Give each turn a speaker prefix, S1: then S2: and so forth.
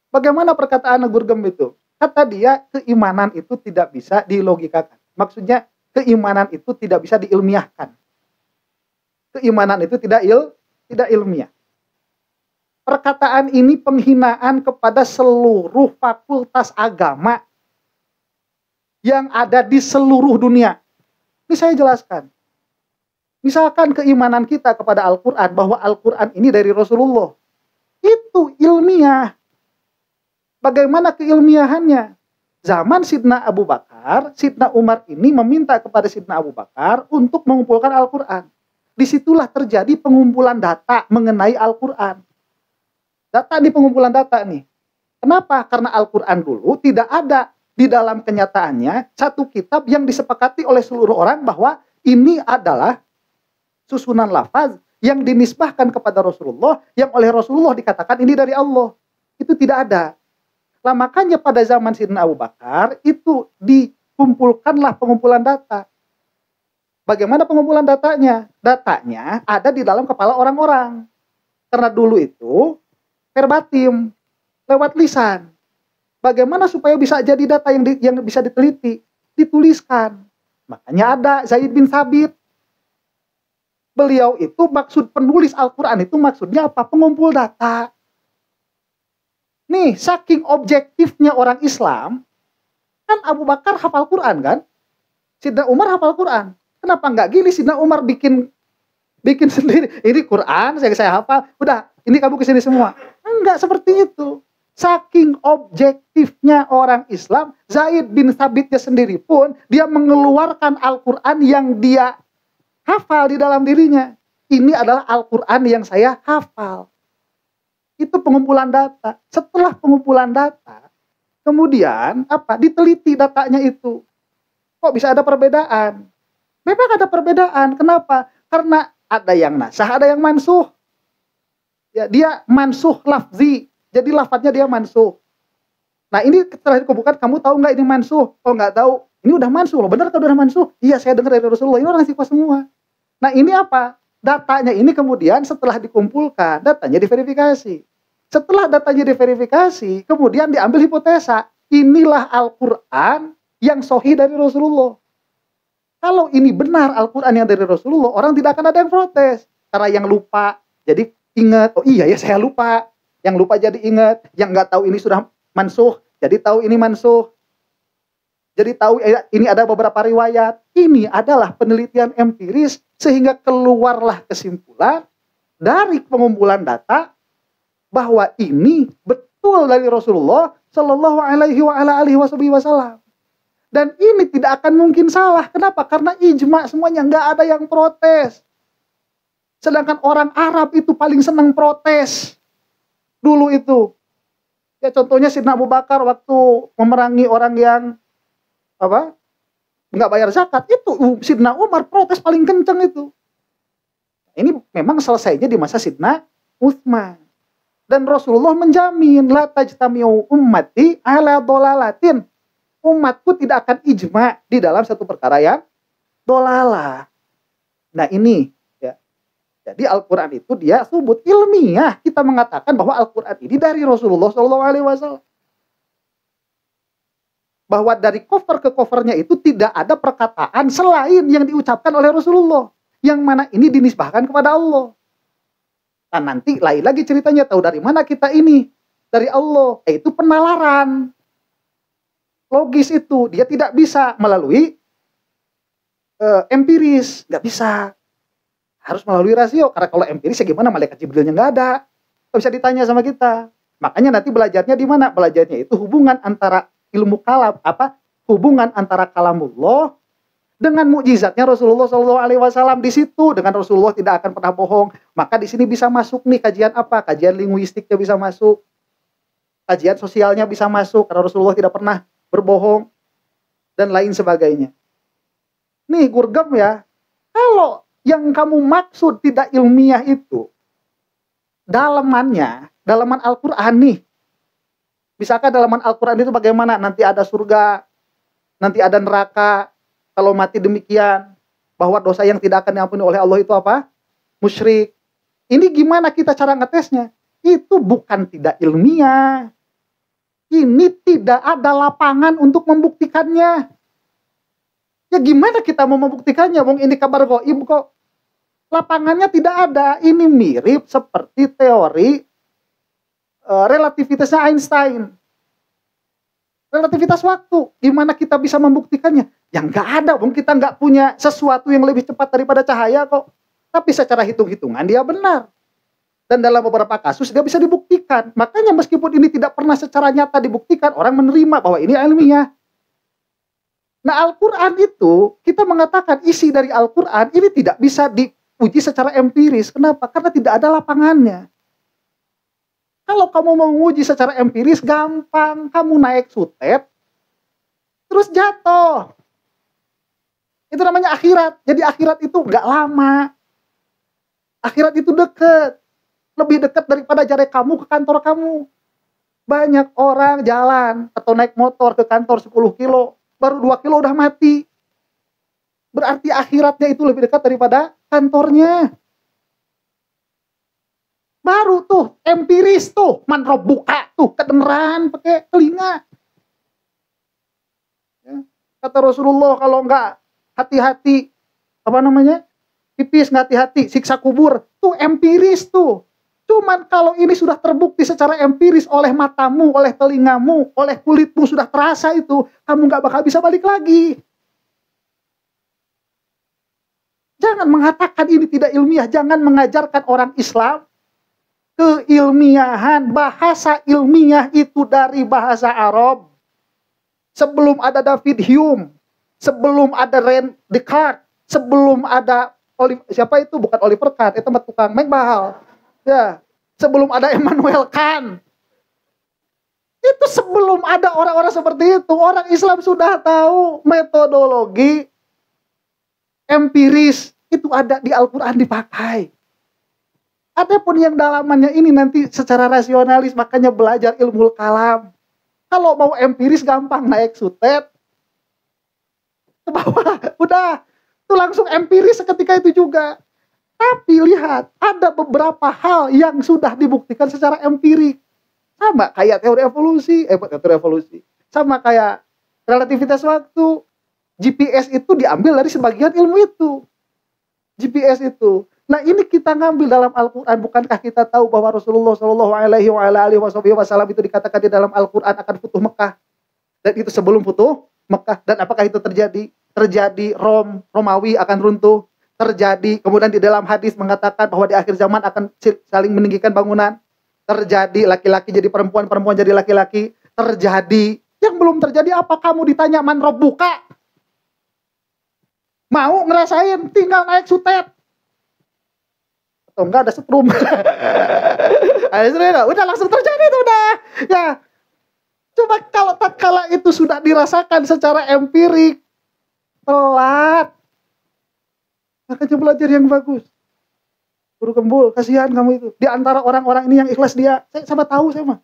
S1: Bagaimana perkataan Gurgem itu? Kata dia, keimanan itu tidak bisa dilogikakan. Maksudnya, keimanan itu tidak bisa diilmiahkan. Keimanan itu tidak ilmiah. Perkataan ini penghinaan kepada seluruh fakultas agama yang ada di seluruh dunia. Ini saya jelaskan. Misalkan keimanan kita kepada Al-Quran, bahwa Al-Quran ini dari Rasulullah. Itu ilmiah. Bagaimana keilmiahannya? Zaman Sidna Abu Bakar, Sidna Umar ini meminta kepada Sidna Abu Bakar untuk mengumpulkan Al-Quran. Disitulah terjadi pengumpulan data mengenai Al-Quran. Data di pengumpulan data nih. Kenapa? Karena Al-Quran dulu tidak ada di dalam kenyataannya satu kitab yang disepakati oleh seluruh orang bahwa ini adalah susunan lafaz yang dinisbahkan kepada Rasulullah, yang oleh Rasulullah dikatakan ini dari Allah. Itu tidak ada. Nah, makanya pada zaman Sidna Abu Bakar itu dikumpulkanlah pengumpulan data. Bagaimana pengumpulan datanya? Datanya ada di dalam kepala orang-orang. Karena dulu itu verbatim, lewat lisan. Bagaimana supaya bisa jadi data yang bisa diteliti? Dituliskan. Makanya ada Zaid bin Thabit. Beliau itu maksud penulis Al-Quran itu maksudnya apa? Pengumpul data. Nih, saking objektifnya orang Islam, kan Abu Bakar hafal Quran kan? Sidna Umar hafal Quran. Kenapa nggak gini Sidna Umar bikin sendiri? Ini Quran, saya hafal. Udah, ini kamu kesini semua. Enggak seperti itu. Saking objektifnya orang Islam, Zaid bin Thabitnya sendiri pun, dia mengeluarkan Al-Quran yang dia hafal di dalam dirinya. Ini adalah Al-Quran yang saya hafal. Itu pengumpulan data. Setelah pengumpulan data, kemudian diteliti datanya itu. Kok bisa ada perbedaan? Memang ada perbedaan. Kenapa? Karena ada yang nasah, ada yang mansuh. Ya, dia mansuh lafzi. Jadi lafadznya dia mansuh. Nah, ini setelah dikumpulkan, kamu tahu nggak ini mansuh? Oh, nggak tahu. Ini udah mansuh loh. Benar kalau udah mansuh? Iya, saya dengar dari Rasulullah. Ini orang sifat semua. Nah, ini apa? Datanya ini kemudian setelah dikumpulkan, datanya diverifikasi. Setelah datanya diverifikasi, kemudian diambil hipotesa. Inilah Al-Quran yang sahih dari Rasulullah. Kalau ini benar Al-Quran yang dari Rasulullah, orang tidak akan ada yang protes. Karena yang lupa, jadi ingat, oh iya ya saya lupa. Yang lupa jadi ingat. Yang nggak tahu ini sudah mansuh, jadi tahu ini mansuh. Jadi tahu ini ada beberapa riwayat. Ini adalah penelitian empiris sehingga keluarlah kesimpulan dari pengumpulan data bahwa ini betul dari Rasulullah Shallallahu Alaihi Wasallam. Dan ini tidak akan mungkin salah. Kenapa? Karena ijma semuanya, nggak ada yang protes. Sedangkan orang Arab itu paling senang protes dulu itu. Ya contohnya Sidna Abu Bakar waktu memerangi orang yang nggak bayar zakat, itu Sidna Umar protes paling kenceng itu. Ini memang selesainya di masa Sidna Utsman. Dan Rasulullah menjamin la tajtami'u ummati ala dolalatin. Umatku tidak akan ijma di dalam satu perkara yang dolalah. Nah ini ya. Jadi Al-Quran itu dia subut ilmiah. Kita mengatakan bahwa Al-Quran ini dari Rasulullah SAW. Bahwa dari cover ke covernya itu tidak ada perkataan selain yang diucapkan oleh Rasulullah. Yang mana ini dinisbahkan kepada Allah. Nah nanti lain lagi ceritanya, tahu dari mana kita ini? Dari Allah. Itu penalaran. Logis itu. Dia tidak bisa melalui empiris. Nggak bisa. Harus melalui rasio. Karena kalau empiris ya gimana? Malaikat Jibrilnya nggak ada. Nggak bisa ditanya sama kita. Makanya nanti belajarnya di mana? Belajarnya itu hubungan antara ilmu kalam, hubungan antara kalamullah dengan mukjizatnya Rasulullah SAW di situ. Dengan Rasulullah tidak akan pernah bohong. Maka di sini bisa masuk nih kajian apa? Kajian linguistiknya bisa masuk. Kajian sosialnya bisa masuk karena Rasulullah tidak pernah berbohong dan lain sebagainya. Nih Gurgem ya. Kalau yang kamu maksud tidak ilmiah itu dalaman Al-Quran nih. Bisakah dalaman Al-Quran itu bagaimana? Nanti ada surga, nanti ada neraka. Kalau mati demikian, bahwa dosa yang tidak akan diampuni oleh Allah itu apa? Musyrik. Ini gimana kita cara ngetesnya? Itu bukan tidak ilmiah. Ini tidak ada lapangan untuk membuktikannya. Ya gimana kita mau membuktikannya? Wong ini kabar gaib kok. Lapangannya tidak ada. Ini mirip seperti teori relativitasnya Einstein. Relativitas waktu. Gimana kita bisa membuktikannya? Ya nggak ada. Wong kita nggak punya sesuatu yang lebih cepat daripada cahaya kok. Tapi secara hitung-hitungan dia benar. Dan dalam beberapa kasus dia bisa dibuktikan. Makanya meskipun ini tidak pernah secara nyata dibuktikan, orang menerima bahwa ini ilmiah. Nah, Al-Quran itu, kita mengatakan isi dari Al-Quran ini tidak bisa diuji secara empiris. Kenapa? Karena tidak ada lapangannya. Kalau kamu mau menguji secara empiris, gampang. Kamu naik sutet, terus jatuh. Itu namanya akhirat. Jadi akhirat itu nggak lama. Akhirat itu dekat. Lebih dekat daripada jarak kamu ke kantor kamu. Banyak orang jalan atau naik motor ke kantor 10 kilo. Baru 2 kilo udah mati. Berarti akhiratnya itu lebih dekat daripada kantornya. Baru tuh empiris tuh, manrob buka tuh, kedengeran pakai telinga. Ya. Kata Rasulullah kalau enggak hati-hati, pipis nggak hati-hati, siksa kubur. Tuh empiris tuh. Cuman kalau ini sudah terbukti secara empiris oleh matamu, oleh telingamu, oleh kulitmu sudah terasa itu, kamu nggak bakal bisa balik lagi. Jangan mengatakan ini tidak ilmiah, jangan mengajarkan orang Islam keilmiahan. Bahasa ilmiah itu dari bahasa Arab. Sebelum ada David Hume, sebelum ada Rene Descartes, sebelum ada siapa itu, bukan Oliver Kahn, itu tukang McBahal. Ya, sebelum ada Immanuel Kant. Itu sebelum ada orang-orang seperti itu, orang Islam sudah tahu metodologi empiris itu ada di Al-Quran dipakai. Adapun yang dalamannya ini nanti secara rasionalis, makanya belajar ilmu kalam. Kalau mau empiris gampang, naik sutet ke bawah, udah. Itu langsung empiris seketika itu juga. Tapi lihat, ada beberapa hal yang sudah dibuktikan secara empirik. Sama kayak teori evolusi. Sama kayak relativitas waktu. GPS itu diambil dari sebagian ilmu itu. GPS itu. Nah ini kita ngambil dalam Al-Quran. Bukankah kita tahu bahwa Rasulullah SAW itu dikatakan di dalam Al-Quran akan futuh Mekah. Dan itu sebelum futuh Mekah. Dan apakah itu terjadi? Terjadi. Romawi akan runtuh. Terjadi, kemudian di dalam hadis mengatakan bahwa di akhir zaman akan saling meninggikan bangunan. Terjadi, laki-laki jadi perempuan, perempuan jadi laki-laki. Terjadi. Yang belum terjadi apa? Kamu ditanya man rabbuka. Mau ngerasain, tinggal naik sutet. Atau enggak ada setrum. Udah langsung terjadi itu udah. Ya. Coba kalau tatkala itu sudah dirasakan secara empirik, telat. Makanya belajar yang bagus. Guru Kembul, kasihan kamu itu. Di antara orang-orang ini yang ikhlas dia, saya sama tahu saya mah.